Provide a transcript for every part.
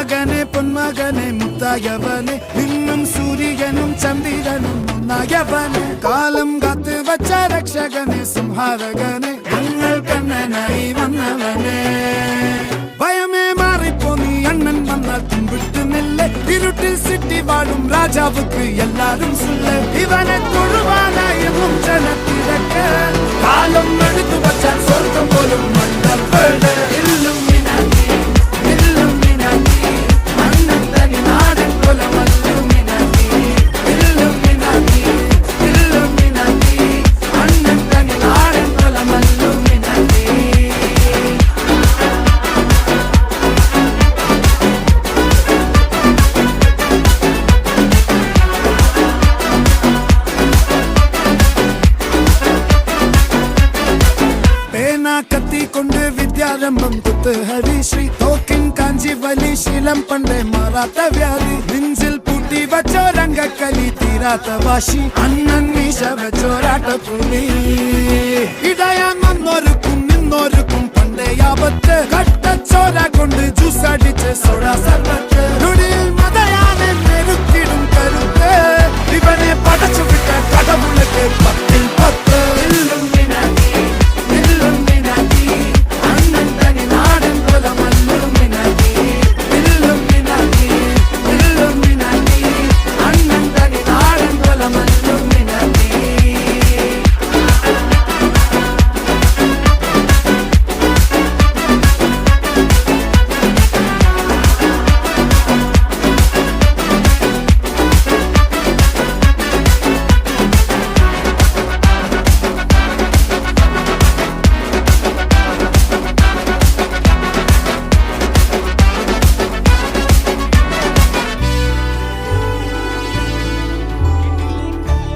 പൊന്മകനെ പൊന്മകനെ മുത്തായവനെ നിന്നും സൂര്യനും ചന്ദ്രനും ഒന്നായവനെ കാലം കാത്ത് വച്ച രക്ഷകനെ സംഹാരകനെ ഞങ്ങൾ കണ്ണനായി വന്നവനെ ഭയമേ മാറിപ്പോ നീ അണ്ണൻ വന്നാൽ തുമ്പിട്ട് നെല്ല് ഇരുട്ടിൽ സിറ്റി വാഴും രാജാവുക്ക് എല്ലാരും സുല്ല് ഇവനെ തൊഴുവാനായെന്നും ജനത്തിരക്ക് കാലം എടുത്തു വച്ചാൽ സ്വർഗം പോലും മണ്ഡൽ വീട് കത്തിക്കൊണ്ട് വിദ്യാരംഭം കുത്ത് ഹരിശ്രീ തോക്കിൻ കാഞ്ചി വലി ശീലം പണ്ടേ മാറാത്ത വ്യാധി നെഞ്ചിൽ പൂട്ടി വച്ചോരംഗക്കലി തീരാത്ത വാശി അണ്ണൻ മീശ വെച്ചോരാട്ട പുലി ഇടയാൻ വന്നോർക്കും നിന്നോർക്കും പണ്ടേ ആപത്ത് കട്ടച്ചോര കൊണ്ട് ജ്യൂസ് അടിച്ച് സോഡ സർബത്ത് നുടിയിൽ മതയാനെ നെരുക്കിടും കരുത്ത് ഇവനെ പടച്ചു വിട്ട കടവുളക്ക് 10-10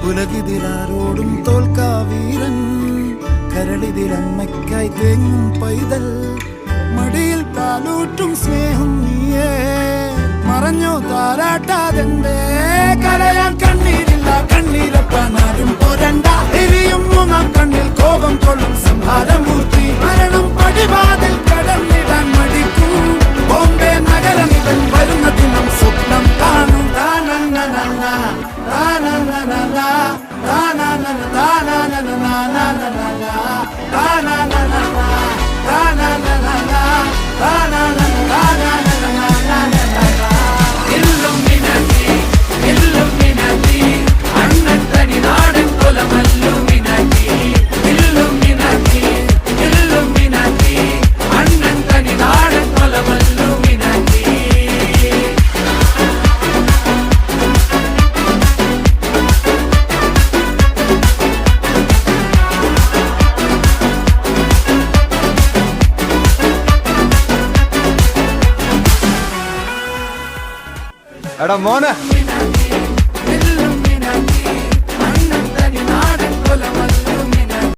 ഉലകിതിരാരോടും തോൽക്കാ വീരൻ കരളിതിരമ്മയ്ക്കായി തേങ്ങും പൈതൽ മടിയിൽ പാലൂട്ടും സ്നേഹം നീയേ മറഞ്ഞോ താരാട്ടാതെന്തേ കരയാൻ കണ്ണീരില്ല കണ്ണീരപ്പാനാരും പോരണ്ട എരിയും മൂന്നാം കണ്ണിൽ കോപം കൊള്ളും സംഹാരമൂർത്തി മരണം പടിവാതിൽ കടന്നിടാൻ മടിക്കും ബോംബെ നഗരമിവൻ വരുന്ന ദിനം സ്വപ്നം കാണും എടാ മോനെ